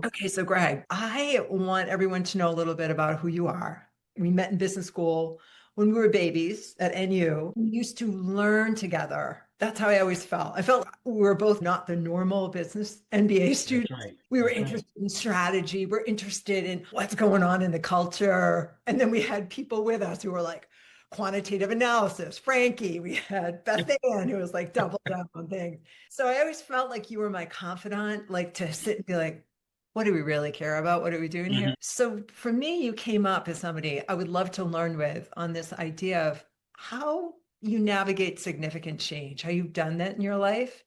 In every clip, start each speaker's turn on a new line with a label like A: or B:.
A: Okay, so Greg, I want everyone to know a little bit about who you are. We met in business school when we were babies at NU. We used to learn together. That's how I always felt. I felt we were both not the normal business MBA
B: That's
A: students.
B: right.
A: We were
B: That's right.
A: interested in strategy. We're interested in what's going on in the culture. And then we had people with us who were like quantitative analysis, Frankie. We had Beth Ann, who was like double down on things. So I always felt like you were my confidant, like to sit and be like, what do we really care about? What are we doing here?
B: Mhm.
A: So for me, you came up as somebody I would love to learn with on this idea of how you navigate significant change, how you've done that in your life.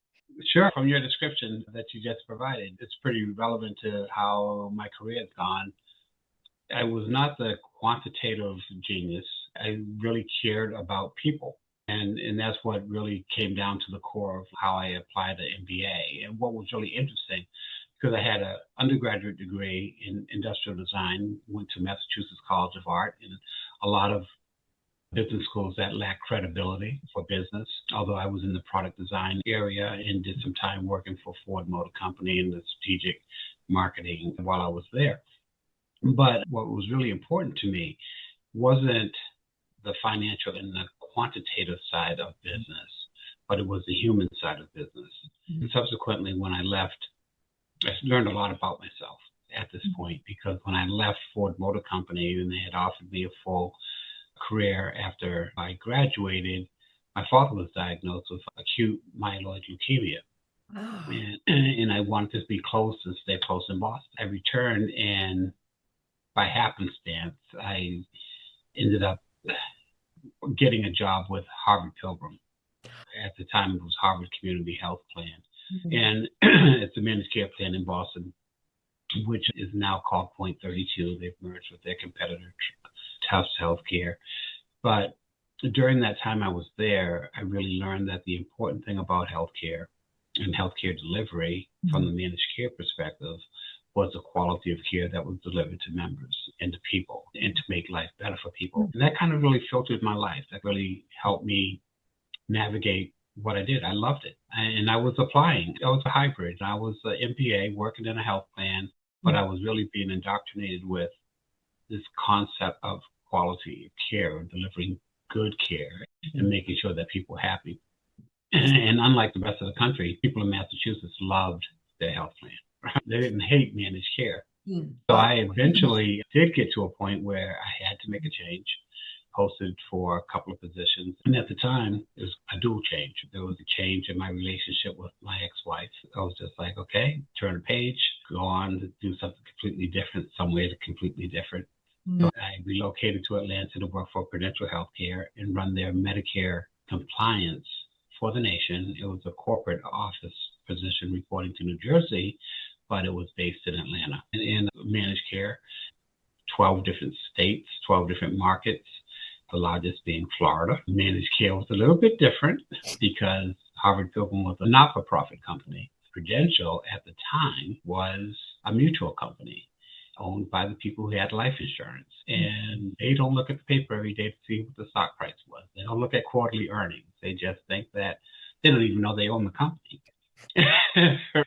B: Sure. From your description that you just provided, it's pretty relevant to how my career has gone. I was not the quantitative genius. I really cared about people. And that's what really came down to the core of how I applied the MBA. And what was really interesting, because I had an undergraduate degree in industrial design, went to Massachusetts College of Art, and a lot of business schools that lack credibility for business. Although I was in the product design area and did some time working for Ford Motor Company in the strategic marketing while I was there. But what was really important to me wasn't the financial and the quantitative side of business, but it was the human side of business. And subsequently, when I left, I learned a lot about myself at this point, because when I left Ford Motor Company and they had offered me a full career after I graduated, my father was diagnosed with acute myeloid leukemia.
A: Oh,
B: And I wanted to be close and stay close in Boston. I returned, and by happenstance, I ended up getting a job with Harvard Pilgrim. At the time, it was Harvard Community Health Plan. And it's a managed care plan in Boston, which is now called Point 32. They've merged with their competitor, Tufts Healthcare. But during that time I was there, I really learned that the important thing about healthcare and healthcare delivery from the managed care perspective was the quality of care that was delivered to members and to people, and to make life better for people. And that kind of really filtered my life. That really helped me navigate what I did. I loved it. And I was applying. I was a hybrid. I was an MPA working in a health plan, but I was really being indoctrinated with this concept of quality of care, delivering good care, and making sure that people were happy. And unlike the rest of the country, people in Massachusetts loved their health plan. They didn't hate managed care. So I eventually did get to a point where I had to make a change, posted for a couple of positions. And at the time, it was a dual change. There was a change in my relationship with my ex-wife. I was just like, okay, turn a page, go on to do something completely different, somewhere completely different. So I relocated to Atlanta to work for Prudential Healthcare and run their Medicare compliance for the nation. It was a corporate office position reporting to New Jersey, but it was based in Atlanta. And in managed care, 12 different states, 12 different markets, the largest being Florida. Managed care was a little bit different because Harvard Pilgrim was a not-for-profit company. Prudential at the time was a mutual company owned by the people who had life insurance. And they don't look at the paper every day to see what the stock price was. They don't look at quarterly earnings. They just think that they don't even know they own the company.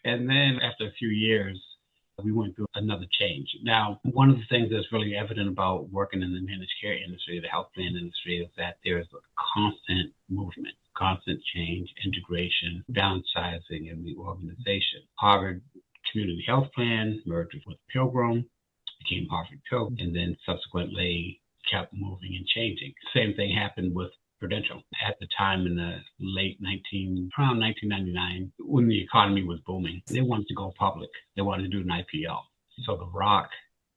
B: And then after a few years, we went through another change. Now, one of the things that's really evident about working in the managed care industry, the health plan industry, is that there is a constant movement, constant change, integration, downsizing, and reorganization. Harvard Community Health Plan merged with Pilgrim, became Harvard Pilgrim, and then subsequently kept moving and changing. Same thing happened with Prudential. At the time in the around 1999, when the economy was booming, they wanted to go public. They wanted to do an IPO. So The Rock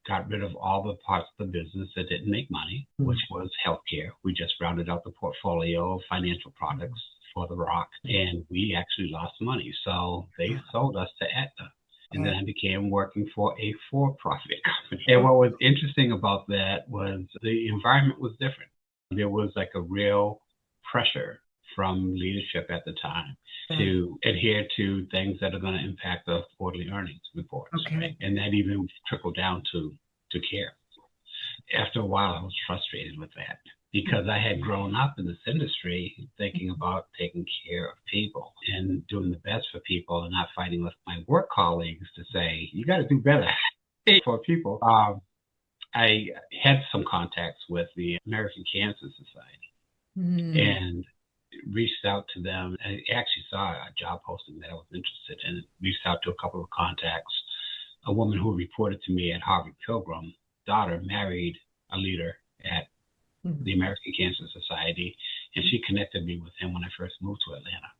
B: got rid of all the parts of the business that didn't make money, which was healthcare. We just rounded out the portfolio of financial products for The Rock, and we actually lost money. So they sold us to Aetna. And then I began working for a for-profit company. And what was interesting about that was the environment was different. There was like a real pressure from leadership at the time to adhere to things that are going to impact the quarterly earnings reports. Right? And that even trickled down to care. After a while, I was frustrated with that. because I had grown up in this industry thinking about taking care of people and doing the best for people and not fighting with my work colleagues to say, you got to do better for people. I had some contacts with the American Cancer Society and reached out to them. I actually saw a job posting that I was interested in, reached out to a couple of contacts. A woman who reported to me at Harvard Pilgrim, daughter married a leader at the American Cancer Society, and she connected me with him when I first moved to Atlanta.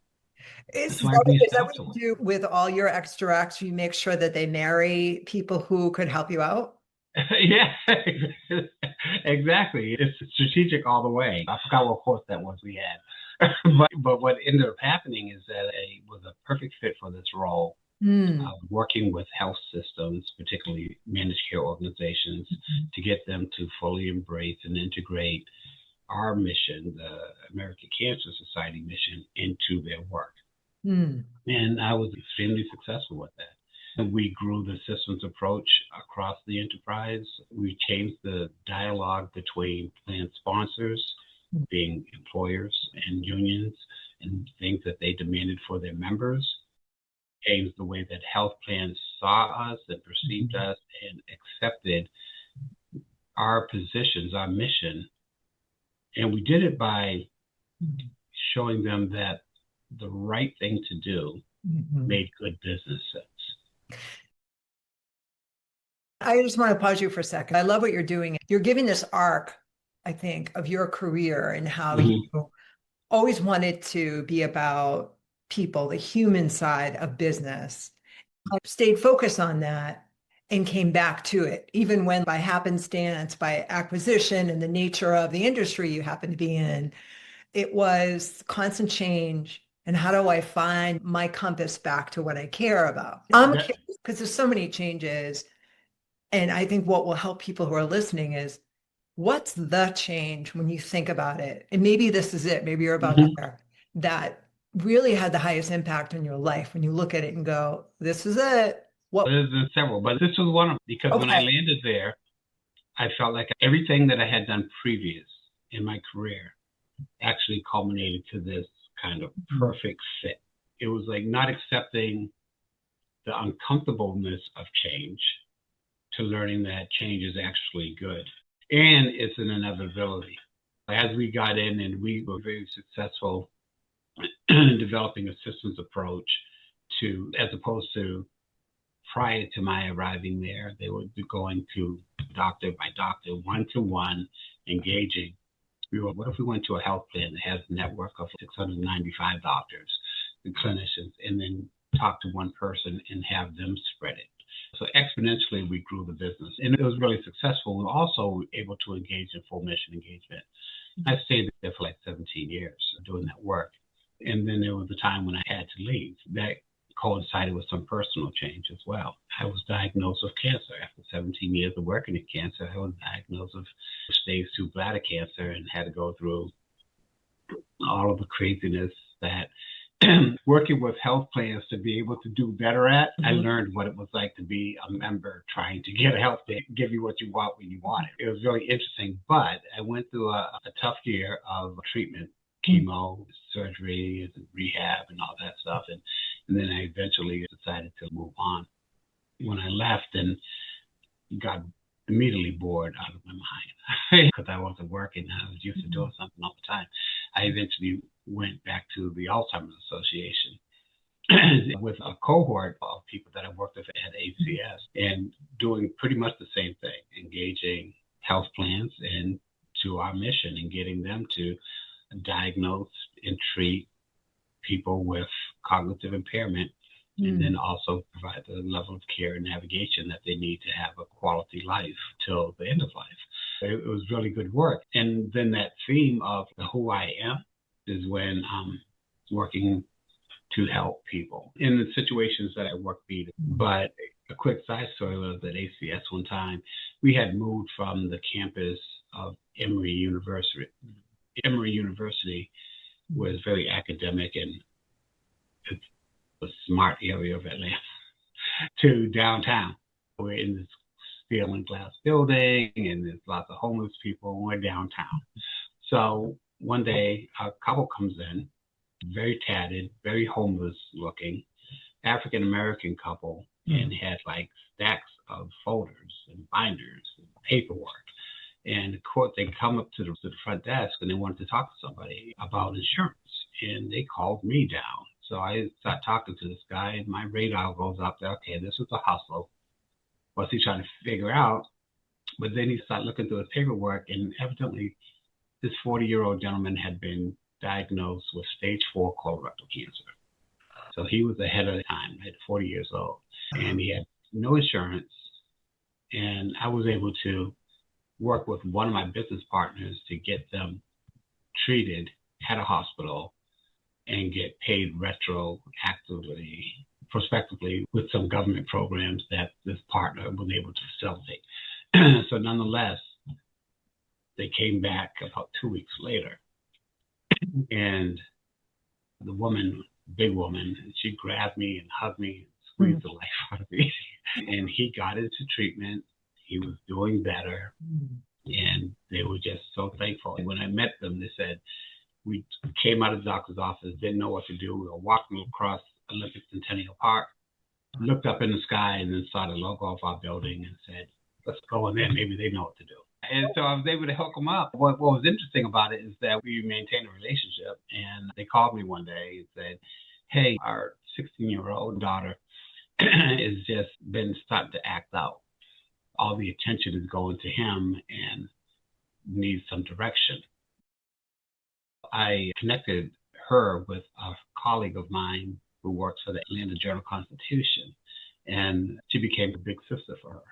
A: Is
B: So I
A: that,
B: reached
A: is that
B: out
A: what
B: to
A: you do with all your extracts? You make sure that they marry people who could help you out?
B: him. Yeah, exactly. It's strategic all the way. I forgot what course that was we had. but what ended up happening is that I was a perfect fit for this role. Working with health systems, particularly managed care organizations, to get them to fully embrace and integrate our mission, the American Cancer Society mission, into their work. And I was extremely successful with that. And we grew the systems approach across the enterprise. We changed the dialogue between plan sponsors, being employers and unions, and things that they demanded for their members. Changed the way that health plans saw us and perceived us and accepted our positions, our mission. And we did it by showing them that the right thing to do made good business sense.
A: I just want to pause you for a second. I love what you're doing. You're giving this arc, I think, of your career and how you always wanted to be about people, the human side of business. I stayed focused on that and came back to it, even when by happenstance, by acquisition and the nature of the industry you happen to be in, it was constant change. And how do I find my compass back to what I care about? I'm curious because there's so many changes. And I think what will help people who are listening is what's the change when you think about it? And maybe this is it. Maybe you're about there that really had the highest impact on your life when you look at it and go, this is it. What?
B: There's several, but this was one of them because when I landed there, I felt like everything that I had done previous in my career actually culminated to this kind of perfect fit. It was like not accepting the uncomfortableness of change to learning that change is actually good. And it's an inevitability. As we got in and we were very successful in developing a systems approach to, as opposed to prior to my arriving there, they would be going to doctor by doctor, one-to-one, engaging. What if we went to a health plan that has a network of 695 doctors and clinicians, and then talk to one person and have them spread it? So exponentially, we grew the business, and it was really successful. We were also able to engage in full mission engagement. I stayed there for like 17 years doing that work. And then there was a time when I had to leave. That coincided with some personal change as well. I was diagnosed with cancer. After 17 years of working in cancer, I was diagnosed with stage 2 bladder cancer and had to go through all of the craziness that working with health plans to be able to do better at. I learned what it was like to be a member trying to get a health plan, give you what you want when you want it. It was really interesting, but I went through a tough year of treatment, chemo, surgery, and rehab, and all that stuff. And then I eventually decided to move on. When I left and got immediately bored out of my mind because I wasn't working. I was used to doing something all the time. I eventually went back to the Alzheimer's Association with a cohort of people that I worked with at ACS and doing pretty much the same thing, engaging health plans and to our mission and getting them to diagnose and treat people with cognitive impairment and then also provide the level of care and navigation that they need to have a quality life till the end of life. It was really good work. And then that theme of who I am is when I'm working to help people in the situations that I work beat. But a quick side story was at ACS one time, we had moved from the campus of Emory University. Emory University was very academic and it's a smart area of Atlanta to downtown. We're in this steel and glass building and there's lots of homeless people and we're downtown. So one day, a couple comes in, very tatted, very homeless looking, African American couple, and had like stacks of folders and binders and paperwork. And of course, they come up to the front desk and they wanted to talk to somebody about insurance. And they called me down. So I start talking to this guy, and my radar goes up there. Okay, this is a hustle. What's he trying to figure out? But then he started looking through his paperwork, and evidently this 40-year-old gentleman had been diagnosed with stage 4 colorectal cancer. So he was ahead of the time at 40 years old, and he had no insurance. And I was able to work with one of my business partners to get them treated at a hospital and get paid retroactively, prospectively, with some government programs that this partner was able to facilitate. So nonetheless, they came back about 2 weeks later, and the woman, big woman, she grabbed me and hugged me and squeezed the life out of me. And he got into treatment. He was doing better, and they were just so thankful. And when I met them, they said, we came out of the doctor's office, didn't know what to do. We were walking across Olympic Centennial Park, looked up in the sky, and then saw the logo of our building and said, let's go in there. Maybe they know what to do. And so I was able to hook them up. What was interesting about it is that we maintained a relationship. And they called me one day and said, hey, our 16-year-old daughter has just been starting to act out. All the attention is going to him and needs some direction. I connected her with a colleague of mine who works for the Atlanta Journal-Constitution, and she became a big sister for her.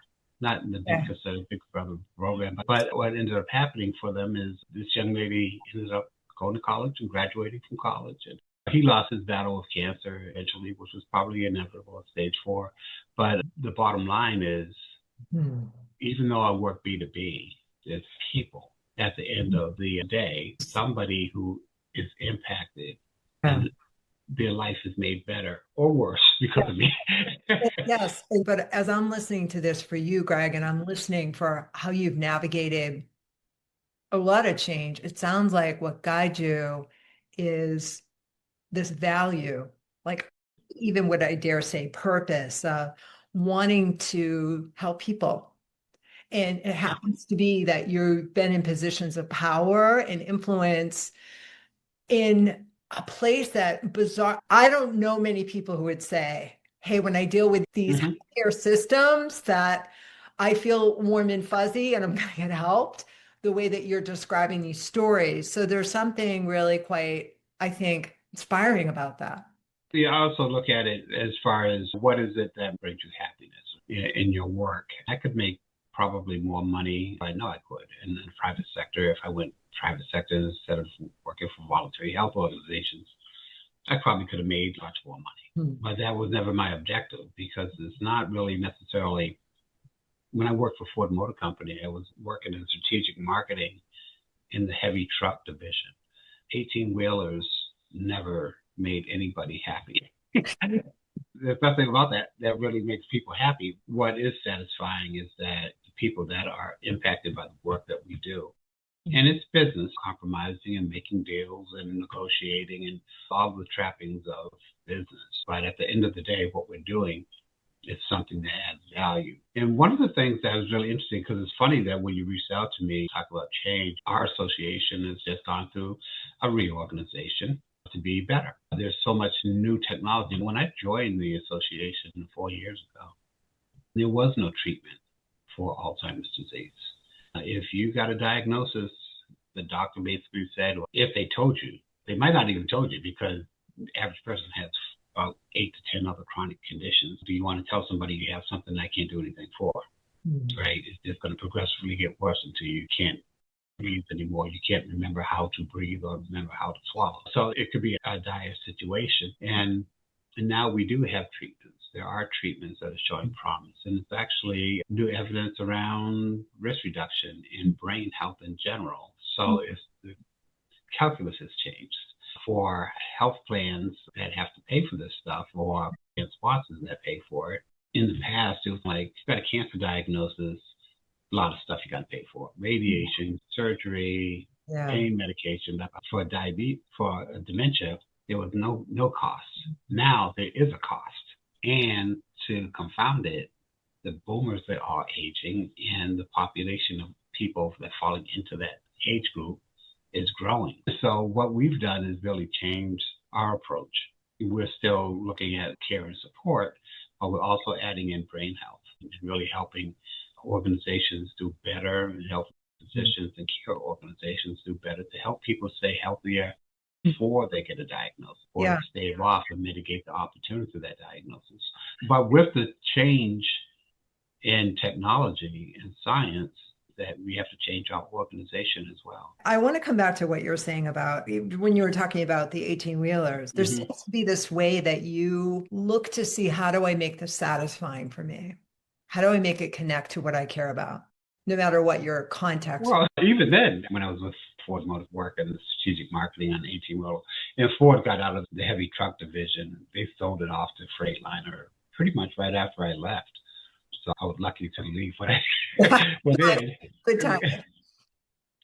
B: Not in the big sister, big brother program, but what ended up happening for them is this young lady ended up going to college and graduating from college. And he lost his battle with cancer eventually, which was probably inevitable at stage 4. But the bottom line is, even though I work B2B, there's people at the end of the day, somebody who is impacted and their life is made better or worse because of me.
A: Yes, but as I'm listening to this for you, Gregg, and I'm listening for how you've navigated a lot of change, it sounds like what guides you is this value, like even what I dare say, purpose, wanting to help people. And it happens to be that you've been in positions of power and influence in a place that bizarre. I don't know many people who would say, hey, when I deal with these healthcare systems, that I feel warm and fuzzy and I'm going to get helped the way that you're describing these stories. So there's something really quite, I think, inspiring about that.
B: I also look at it as far as what is it that brings you happiness in your work. I could make probably more money. I know I could in the private sector. If I went private sector instead of working for voluntary health organizations, I probably could have made much more money. But that was never my objective, because it's not really necessarily. When I worked for Ford Motor Company, I was working in strategic marketing in the heavy truck division. 18-wheelers never made anybody happy. There's nothing about that really makes people happy. What is satisfying is that the people that are impacted by the work that we do. And it's business, compromising and making deals and negotiating and all the trappings of business. But at the end of the day, what we're doing is something that adds value. And one of the things that was really interesting, because it's funny that when you reached out to me, talk about change, our association has just gone through a reorganization to be better. There's so much new technology. When I joined the association 4 years ago, there was no treatment for Alzheimer's disease. If you got a diagnosis, the doctor basically said, well, if they told you, they might not even told you, because the average person has about 8 to 10 other chronic conditions. Do you want to tell somebody you have something I can't do anything for? Right? It's just going to progressively get worse until you can't breathe anymore. You can't remember how to breathe or remember how to swallow. So it could be a dire situation. And now we do have treatments. There are treatments that are showing promise. And it's actually new evidence around risk reduction in brain health in general. So if the calculus has changed for health plans that have to pay for this stuff, or sponsors that pay for it. In the past, it was like, you got a cancer diagnosis, a lot of stuff you got to pay for. Radiation, surgery,
A: Yeah.
B: pain medication for diabetes, for dementia. There was no cost. Now there is a cost. And to confound it, the boomers that are aging and the population of people that falling into that age group is growing. So what we've done is really changed our approach. We're still looking at care and support, but we're also adding in brain health and really helping organizations do better and help physicians and care organizations do better to help people stay healthier before they get a diagnosis, or to stave off and mitigate the opportunity of that diagnosis. But with the change in technology and science, that we have to change our organization as well.
A: I want to come back to what you're saying about when you were talking about the 18-wheelers. There seems to be this way that you look to see, how do I make this satisfying for me? How do I make it connect to what I care about, no matter what your context?
B: Well, even then, when I was with Ford Motor work and the strategic marketing on 18-wheeler, and Ford got out of the heavy truck division, they sold it off to Freightliner pretty much right after I left. So I was lucky to leave when I did.
A: Good time.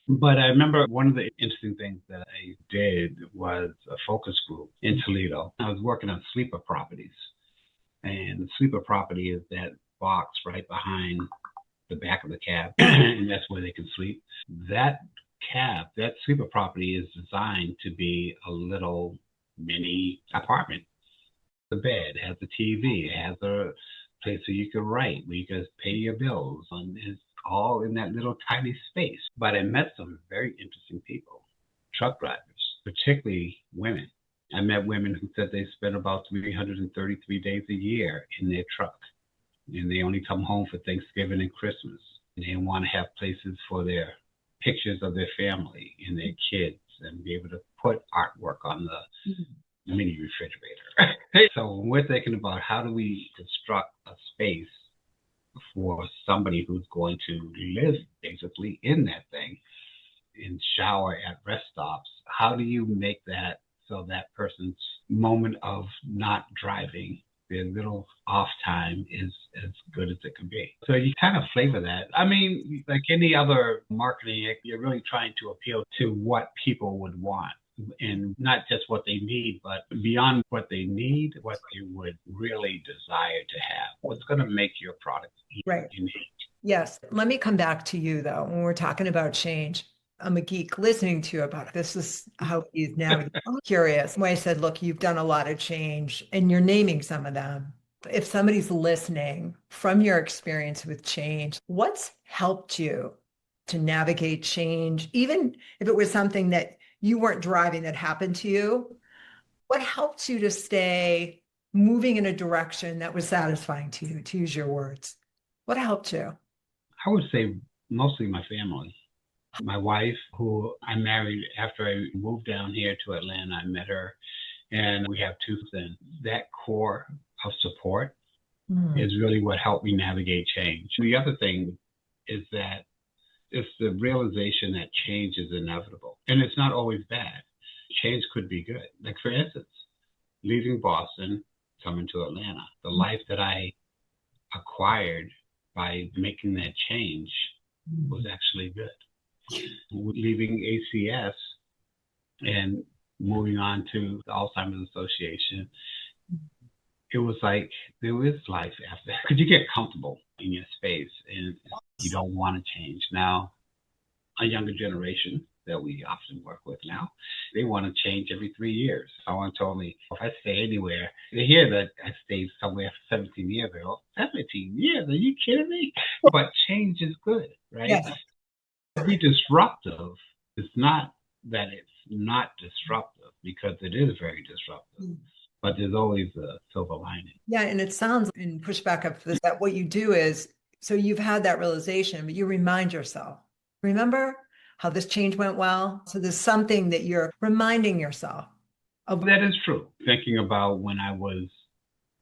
B: But I remember one of the interesting things that I did was a focus group in Toledo. I was working on sleeper properties. And the sleeper property is that box right behind the back of the cab, and that's where they can sleep. That cab, that sleeper property is designed to be a little mini apartment. The bed has a TV, it has a place where you can write, where you can pay your bills, and it's all in that little tiny space. But I met some very interesting people, truck drivers, particularly women. I met women who said they spend about 333 days a year in their truck, and they only come home for Thanksgiving and Christmas. And they want to have places for their pictures of their family and their kids, and be able to put artwork on the mini refrigerator. So when we're thinking about how do we construct a space for somebody who's going to live basically in that thing and shower at rest stops, how do you make that so that person's moment of not driving, their little off time, is as good as it can be? So you kind of flavor that. I mean, like any other marketing, you're really trying to appeal to what people would want. And not just what they need, but beyond what they need, what they would really desire to have. What's going to make your product unique?
A: Yes. Let me come back to you, though, when we're talking about change. I'm a geek listening to you about it. This is how you navigate. I'm curious. When I said, look, you've done a lot of change, and you're naming some of them. If somebody's listening, from your experience with change, what's helped you to navigate change, even if it was something that you weren't driving that happened to you? What helped you to stay moving in a direction that was satisfying to you, to use your words? What helped you?
B: I would say mostly my family. My wife, who I married after I moved down here to Atlanta, I met her, and we have two sons. That core of support is really what helped me navigate change. The other thing is that it's the realization that change is inevitable, and it's not always bad. Change could be good. Like, for instance, leaving Boston, coming to Atlanta, the life that I acquired by making that change was actually good. Leaving ACS and moving on to the Alzheimer's Association, it was like there is life after that, because you get comfortable in your space and you don't want to change. Now, a younger generation that we often work with now, they want to change every 3 years. Someone told me, if I stay anywhere, they hear that I stayed somewhere for 17 years ago. 17 years? Are you kidding me? But change is good, right?
A: Yes.
B: Be disruptive. It's not that it's not disruptive, because it is very disruptive. But there's always a silver lining.
A: Yeah, and it sounds, in pushback of this, that what you do is, so you've had that realization, but you remind yourself, remember how this change went well? So there's something that you're reminding yourself of.
B: That is true. Thinking about when I was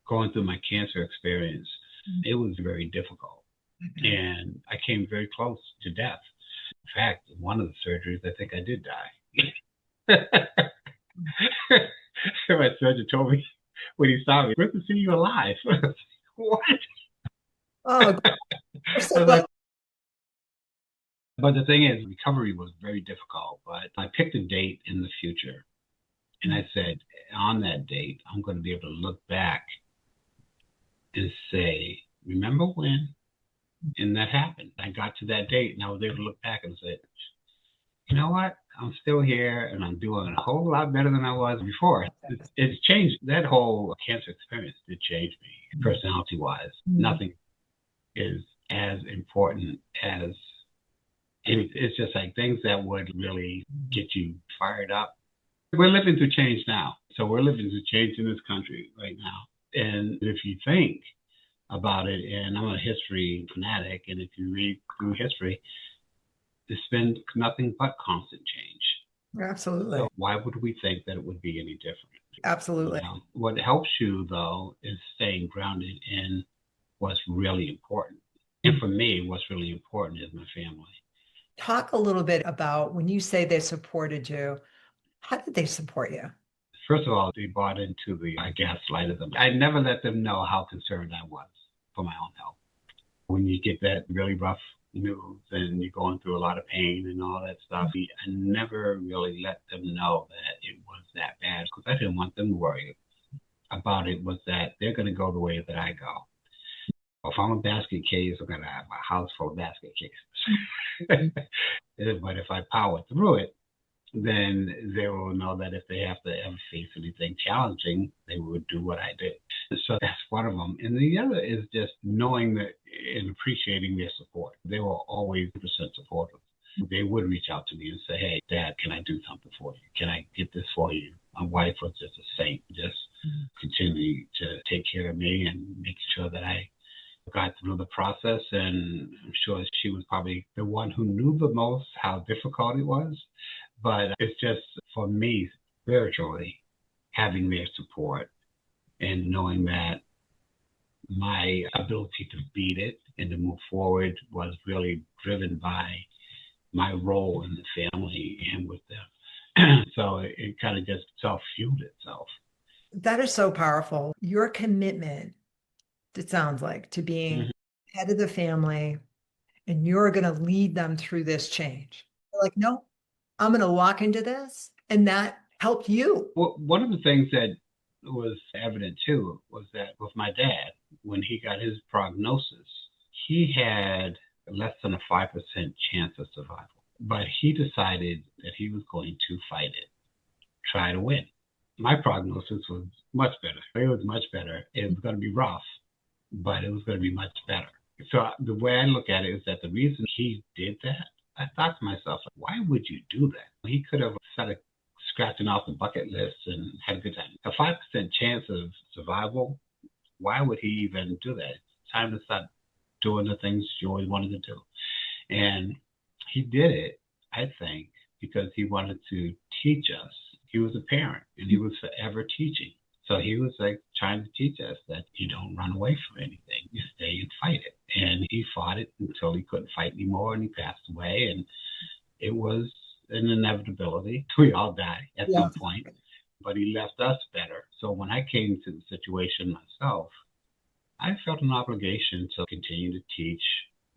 B: going through my cancer experience, it was very difficult. And I came very close to death. In fact, one of the surgeries, I think I did die. My surgeon told me when he saw me, "Good to see you alive." What?
A: Oh, so like,
B: But the thing is, recovery was very difficult. But I picked a date in the future. And I said, on that date, I'm going to be able to look back and say, remember when? And that happened. I got to that date and I was able to look back and say, you know what? I'm still here and I'm doing a whole lot better than I was before. It's changed. That whole cancer experience did change me personality wise. Nothing is as important as it's just like things that would really get you fired up. We're living through change now. So we're living through change in this country right now. And if you think about it, and I'm a history fanatic, and if you read through history, it's been nothing but constant change.
A: Absolutely.
B: So why would we think that it would be any different?
A: Absolutely.
B: What helps you, though, is staying grounded in what's really important. And for me, what's really important is my family.
A: Talk a little bit about when you say they supported you, how did they support you?
B: First of all, they bought into I gaslighted them. I never let them know how concerned I was for my own health. When you get that really rough news and you're going through a lot of pain and all that stuff, I never really let them know that it was that bad because I didn't want them to worry about it. Was that they're going to go the way that I go. If I'm a basket case, I'm going to have a house full of basket cases. But if I power through it, then they will know that if they have to ever face anything challenging, they would do what I did. So that's one of them. And the other is just knowing that and appreciating their support. They were always 100% supportive. They would reach out to me and say, hey, Dad, can I do something for you? Can I get this for you? My wife was just a saint, just continue to take care of me and make sure that I got through the process. And I'm sure she was probably the one who knew the most how difficult it was. But it's just, for me, spiritually, having their support and knowing that my ability to beat it and to move forward was really driven by my role in the family and with them. So it kind of just self-fueled itself.
A: That is so powerful. Your commitment, it sounds like, to being head of the family, and you're going to lead them through this change. You're like, no, I'm going to walk into this. And that helped you.
B: Well, one of the things that was evident too was that with my dad, when he got his prognosis, he had less than a 5% chance of survival. But he decided that he was going to fight it, try to win. My prognosis was much better. It was much better. It was going to be rough, but it was going to be much better. So the way I look at it is that the reason he did that, I thought to myself, why would you do that? He could have started scratching off the bucket list and had a good time. A 5% chance of survival, why would he even do that? It's time to start doing the things you always wanted to do. And he did it, I think, because he wanted to teach us. He was a parent and he was forever teaching. So he was like trying to teach us that you don't run away from anything. You stay and fight it. And he fought it until he couldn't fight anymore and he passed away. And it was an inevitability. We all die at some point, but he left us better. So when I came to the situation myself, I felt an obligation to continue to teach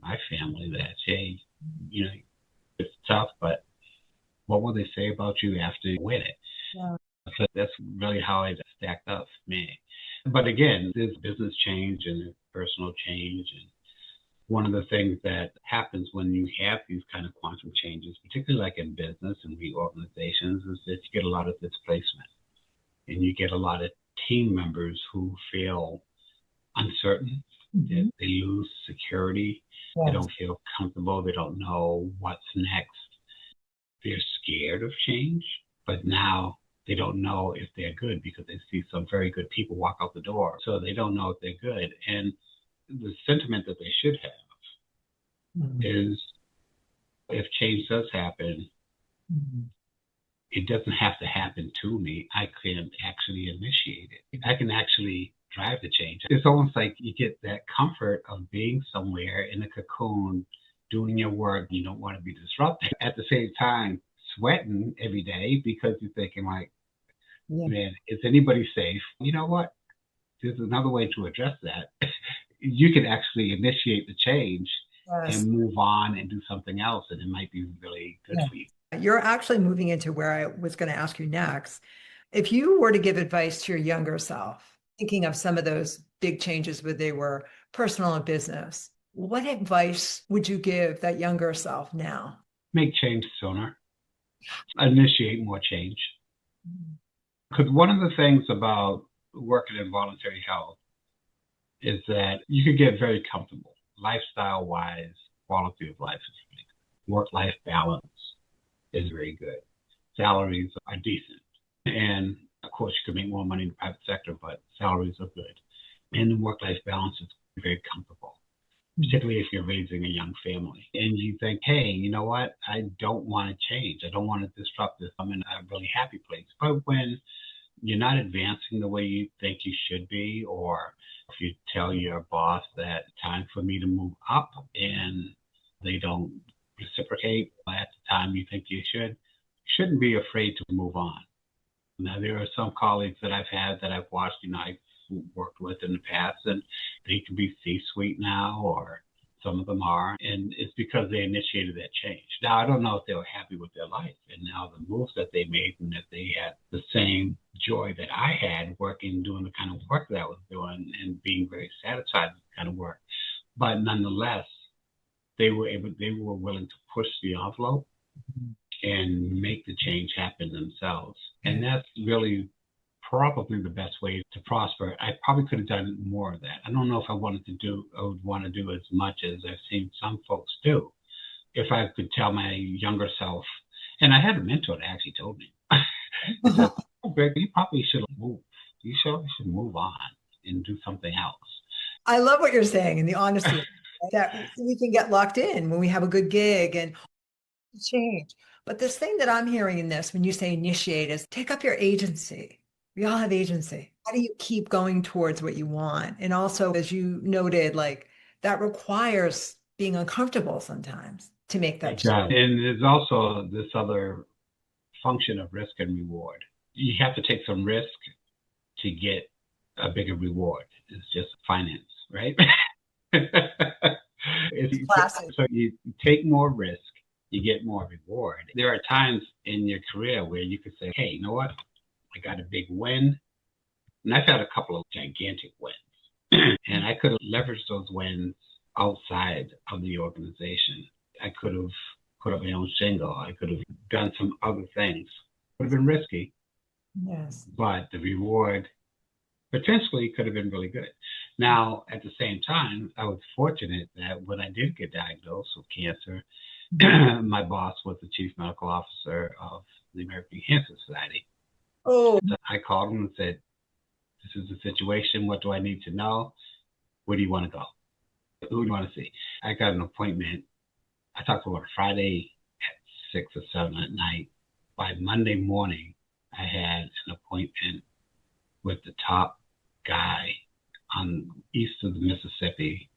B: my family that, hey, you know, it's tough, but what will they say about you after you win it? Yeah. So that's really how it stacked up for me. But again, there's business change and there's personal change. And one of the things that happens when you have these kind of quantum changes, particularly like in business and reorganizations, is that you get a lot of displacement. And you get a lot of team members who feel uncertain, that they lose security, they don't feel comfortable, they don't know what's next. They're scared of change, but now they don't know if they're good because they see some very good people walk out the door. So they don't know if they're good. And the sentiment that they should have is if change does happen, it doesn't have to happen to me. I can actually initiate it. I can actually drive the change. It's almost like you get that comfort of being somewhere in a cocoon, doing your work. You don't want to be disrupted. At the same time, sweating every day because you're thinking like, man, is anybody safe? You know what? There's another way to address that. You can actually initiate the change
A: Yes.
B: and move on and do something else, and it might be really good
A: Yeah.
B: for you.
A: You're actually moving into where I was going to ask you next. If you were to give advice to your younger self, thinking of some of those big changes where they were personal and business, what advice would you give that younger self now?
B: Make change sooner, initiate more change. Because one of the things about working in voluntary health is that you could get very comfortable. Lifestyle wise, quality of life is really good. Work life balance is very good. Salaries are decent. And of course, you can make more money in the private sector, but salaries are good. And the work life balance is very comfortable, particularly if you're raising a young family. And you think, hey, you know what? I don't want to change. I don't want to disrupt this. I'm in a really happy place. But when you're not advancing the way you think you should be, or if you tell your boss that it's time for me to move up and they don't reciprocate at the time you think you shouldn't be afraid to move on. Now, there are some colleagues that I've had that I've watched, I've worked with in the past, and they can be C-suite now, or some of them are, and it's because they initiated that change. Now, I don't know if they were happy with their life, and now the moves that they made, and that they had the same joy that I had working, doing the kind of work that I was doing, and being very satisfied with the kind of work. But nonetheless, they were willing to push the envelope and make the change happen themselves. And that's really probably the best way to prosper. I probably could have done more of that. I don't know if I would want to do as much as I've seen some folks do. If I could tell my younger self, and I had a mentor that actually told me, he said, oh, Greg, you probably should move. You should move on and do something else.
A: I love what you're saying and the honesty that we can get locked in when we have a good gig and change. But this thing that I'm hearing in this, when you say initiate, is take up your agency. We all have agency. How do you keep going towards what you want? And also, as you noted, like that requires being uncomfortable sometimes to make that change.
B: And there's also this other function of risk and reward. You have to take some risk to get a bigger reward. It's just finance, right?
A: Classic.
B: So you take more risk, you get more reward. There are times in your career where you could say, hey, you know what? I got a big win. And I've had a couple of gigantic wins. And I could have leveraged those wins outside of the organization. I could have put up my own shingle. I could have done some other things. It would have been risky.
A: Yes.
B: But the reward potentially could have been really good. Now, at the same time, I was fortunate that when I did get diagnosed with cancer, my boss was the chief medical officer of the American Cancer Society.
A: Oh.
B: So I called him and said, this is the situation. What do I need to know? Where do you want to go? Who do you want to see? I got an appointment. I talked to him on Friday at 6 or 7 at night. By Monday morning, I had an appointment with the top guy on east of the Mississippi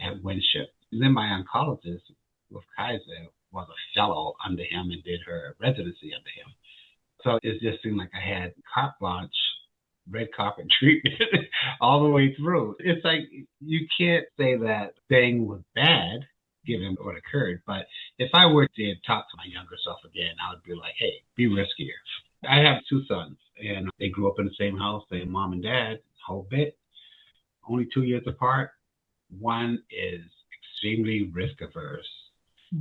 B: at Winship. And then my oncologist with Kaiser was a fellow under him and did her residency under him. So it just seemed like I had carte blanche, red carpet treatment all the way through. It's like you can't say that thing was bad given what occurred, but if I were to talk to my younger self again, I would be like, hey, be riskier. I have 2 sons, and they grew up in the same house, same mom and dad, whole bit, only 2 years apart. One is extremely risk averse.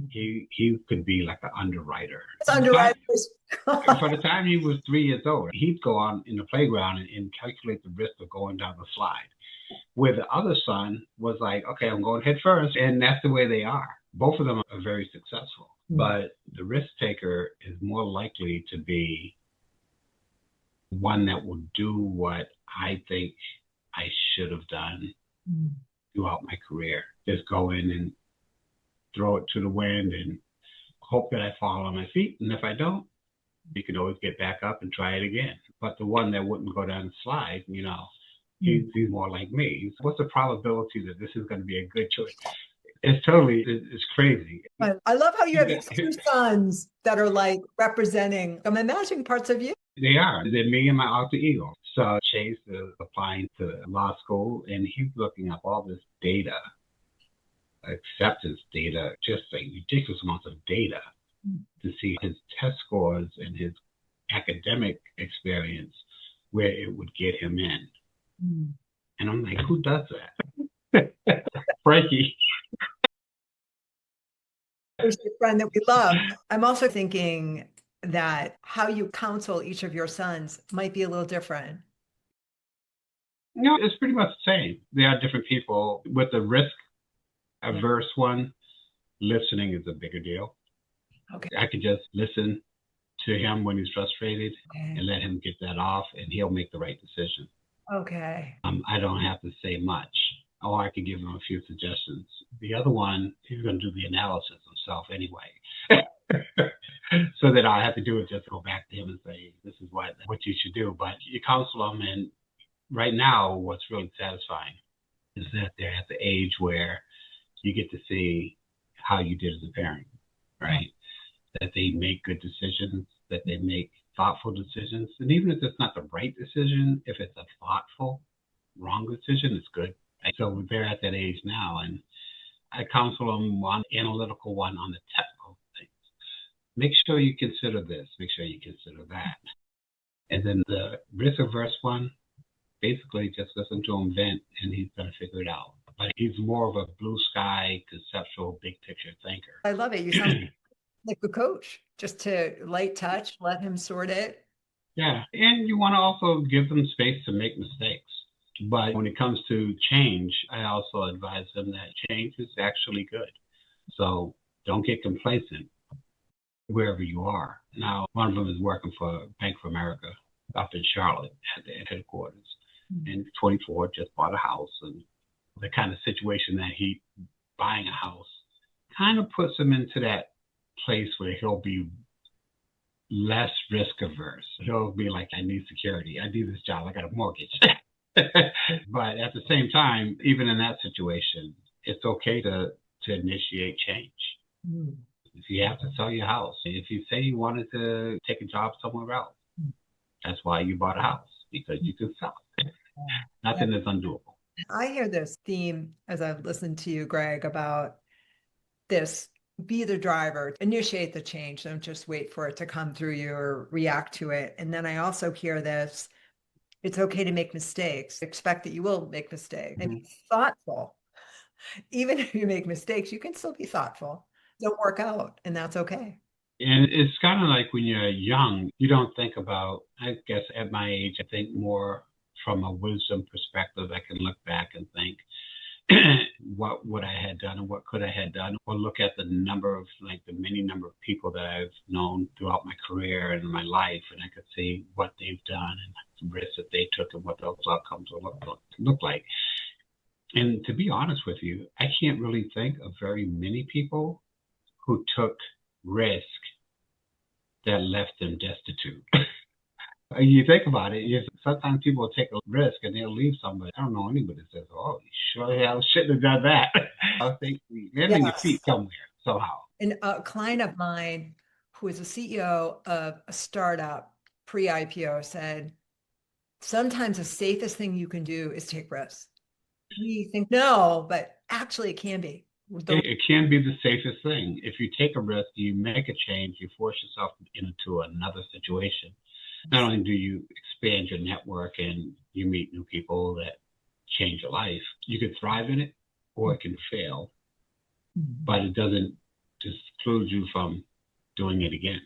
B: He could be like an underwriter.
A: It's underwriters.
B: For the time he was 3 years old, he'd go on in the playground and calculate the risk of going down the slide. Where the other son was like, okay, I'm going head first. And that's the way they are. Both of them are very successful. But the risk taker is more likely to be one that will do what I think I should have done throughout my career. Just go in and throw it to the wind and hope that I fall on my feet. And if I don't, you can always get back up and try it again. But the one that wouldn't go down the slide, he's more like me. What's the probability that this is going to be a good choice? It's crazy.
A: I love how you have these 2 sons that are like representing, I'm imagining parts of you.
B: They are. They're me and my alter ego. So Chase is applying to law school, and he's looking up all this data acceptance data, just like ridiculous amounts of data to see his test scores and his academic experience where it would get him in. And I'm like, who does that? Frankie.
A: There's a friend that we love. I'm also thinking that how you counsel each of your sons might be a little different.
B: No, it's pretty much the same. They are different people. With the risk averse one, listening is a bigger deal.
A: Okay.
B: I could just listen to him when he's frustrated and let him get that off, and he'll make the right decision.
A: Okay.
B: I don't have to say much, or I could give him a few suggestions. The other one, he's going to do the analysis himself anyway. So that all I have to do is just go back to him and say, this is what you should do. But you counsel them, and right now, what's really satisfying is that they're at the age where you get to see how you did as a parent, right? That they make good decisions, that they make thoughtful decisions. And even if it's not the right decision, if it's a thoughtful, wrong decision, it's good. So they're at that age now, and I counsel them one analytical, one on the technical things. Make sure you consider this, make sure you consider that. And then the risk-averse one, basically just listen to him vent, and he's going to figure it out. But he's more of a blue sky, conceptual, big picture thinker.
A: I love it. You sound like a coach, just to light touch, let him sort it.
B: Yeah, and you want to also give them space to make mistakes. But when it comes to change, I also advise them that change is actually good. So don't get complacent wherever you are. Now, one of them is working for Bank of America up in Charlotte at their headquarters. And 24, just bought a house. And the kind of situation that he buying a house kind of puts him into that place where he'll be less risk averse. He'll be like, I need security. I need this job. I got a mortgage. But at the same time, even in that situation, it's okay to initiate change. If you have to sell your house, if you say you wanted to take a job somewhere else, that's why you bought a house, because you can sell it. Nothing is undoable.
A: I hear this theme as I've listened to you, Gregg, about this: be the driver, initiate the change, don't just wait for it to come through you or react to it. And then I also hear this: it's okay to make mistakes. Expect that you will make mistakes and be thoughtful. Even if you make mistakes, you can still be thoughtful. Don't work out, and that's okay.
B: And it's kind of like when you're young, you don't think about, I guess at my age, I think more from a wisdom perspective. I can look back and think, what would I had done and what could I had done, or look at the many number of people that I've known throughout my career and my life, and I could see what they've done and the risks that they took and what those outcomes will look like. And to be honest with you, I can't really think of very many people who took risk that left them destitute. You think about it, sometimes people will take a risk and they'll leave somebody. I don't know anybody that says, oh, you sure hell shouldn't have done that. I think landing your feet somewhere, somehow.
A: And a client of mine who is a CEO of a startup pre-IPO said, sometimes the safest thing you can do is take risks. We think no, but actually it can be.
B: It can be the safest thing. If you take a risk, you make a change, you force yourself into another situation. Not only do you expand your network and you meet new people that change your life, you can thrive in it or it can fail, but it doesn't disclude you from doing it again.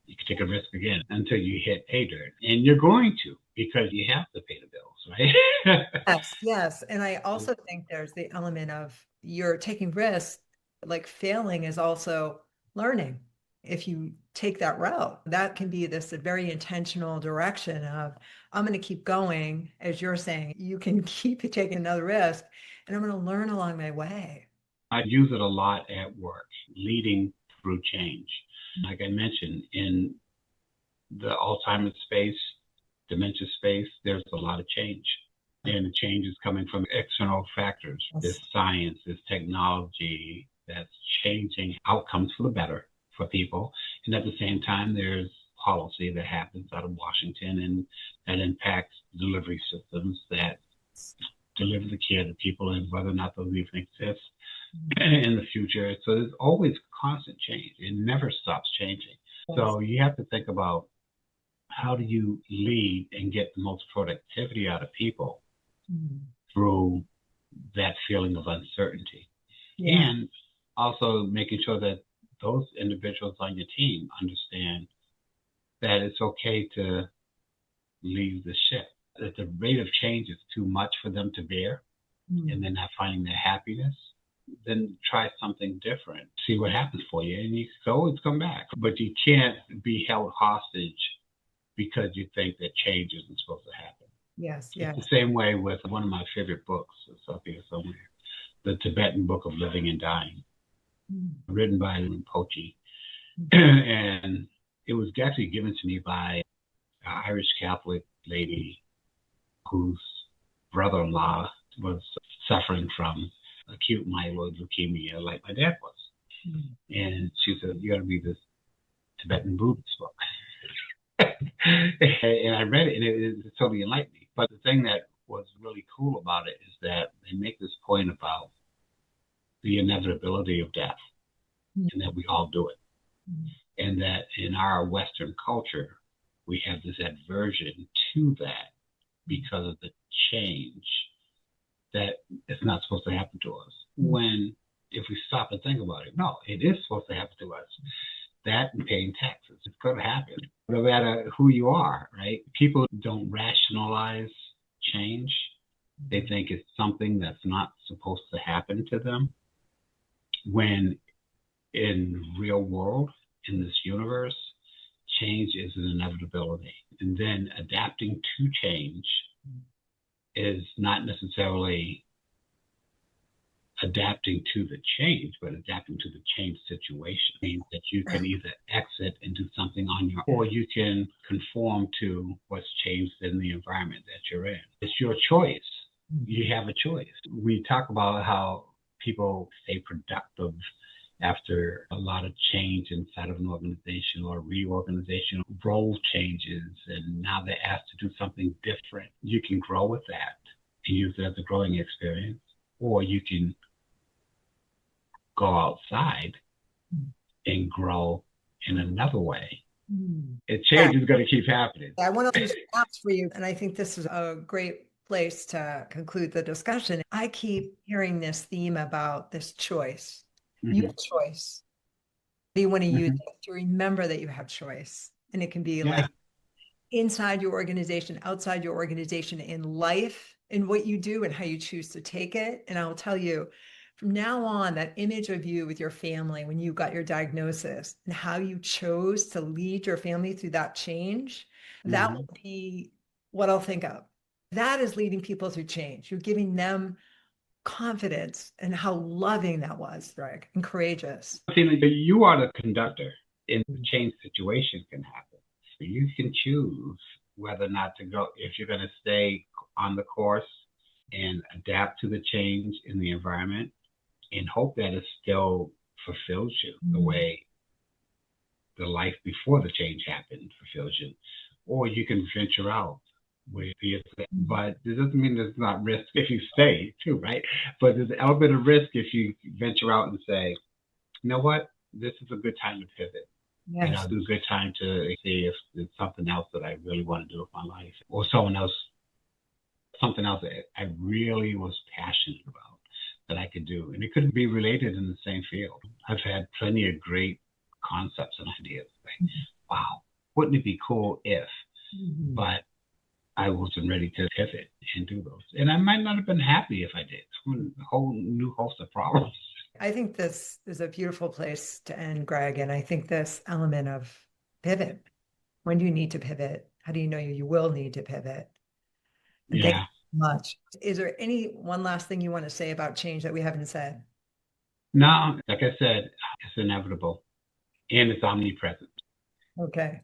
B: You can take a risk again until you hit pay dirt, and you're going to, because you have to pay the bills, right?
A: Yes. And I also think there's the element of you're taking risks, like failing is also learning. If you take that route, that can be this very intentional direction of, I'm going to keep going. As you're saying, you can keep taking another risk, and I'm going to learn along my way.
B: I use it a lot at work, leading through change. Like I mentioned, in the Alzheimer's space, dementia space, there's a lot of change. And the change is coming from external factors. There's science, there's technology that's changing outcomes for the better for people. And at the same time, there's policy that happens out of Washington and that impacts delivery systems that deliver the care to people, and whether or not those even exist. in the future. So there's always constant change. It never stops changing.
A: Yes.
B: So you have to think about how do you lead and get the most productivity out of people through that feeling of uncertainty.
A: Yeah.
B: And also making sure that those individuals on your team understand that it's okay to leave the ship. That the rate of change is too much for them to bear and they're not finding their happiness, then try something different. See what happens for you. And you can always come back. But you can't be held hostage because you think that change isn't supposed to happen.
A: Yes. Yes.
B: It's the same way with one of my favorite books, it's up here somewhere, the Tibetan Book of Living and Dying, written by Rinpoche. And it was actually given to me by an Irish Catholic lady whose brother-in-law was suffering from acute myeloid leukemia like my dad was. And she said, you got to read this Tibetan Buddhist book. And I read it, and it totally enlightened me. But the thing that was really cool about it is that they make this point about the inevitability of death, and that we all do it. And that in our Western culture, we have this aversion to that because of the change that it's not supposed to happen to us. When, if we stop and think about it, no, it is supposed to happen to us. That and paying taxes, it's going to happen, no matter who you are, right? People don't rationalize change. They think it's something that's not supposed to happen to them. When in real world, in this universe, change is an inevitability. And then adapting to change is not necessarily adapting to the change, but adapting to the change situation. It means that you can either exit and do something on your own, or you can conform to what's changed in the environment that you're in. It's your choice. You have a choice. We talk about how people stay productive after a lot of change inside of an organization or reorganization, role changes, and now they're asked to do something different. You can grow with that and use it as a growing experience, or you can go outside and grow in another way. And change is going to keep happening.
A: I want to do snaps for you, and I think this is a great place to conclude the discussion. I keep hearing this theme about this choice. You have choice. You want to use it to remember that you have choice. And it can be like inside your organization, outside your organization, in life, in what you do and how you choose to take it. And I'll tell you, from now on, that image of you with your family when you got your diagnosis and how you chose to lead your family through that change, that will be what I'll think of. That is leading people through change. You're giving them confidence and how loving that was, Gregg, and courageous.
B: You are the conductor, and the change situation can happen. You can choose whether or not to go, if you're going to stay on the course and adapt to the change in the environment and hope that it still fulfills you the way the life before the change happened fulfills you. Or you can venture out. But it doesn't mean there's not risk if you stay too, right? But there's an element of risk if you venture out and say, you know what, this is a good time to pivot. Yes. You know, it's a good time to see if there's something else that I really want to do with my life, or something else that I really was passionate about that I could do. And it could be related in the same field. I've had plenty of great concepts and ideas. Like, wow, wouldn't it be cool if, but I wasn't ready to pivot and do those. And I might not have been happy if I did. It's a whole new host of problems.
A: I think this is a beautiful place to end, Gregg. And I think this element of pivot. When do you need to pivot? How do you know you will need to pivot? And thank you so much. Is there one last thing you want to say about change that we haven't said?
B: No, like I said, it's inevitable and it's omnipresent.
A: Okay.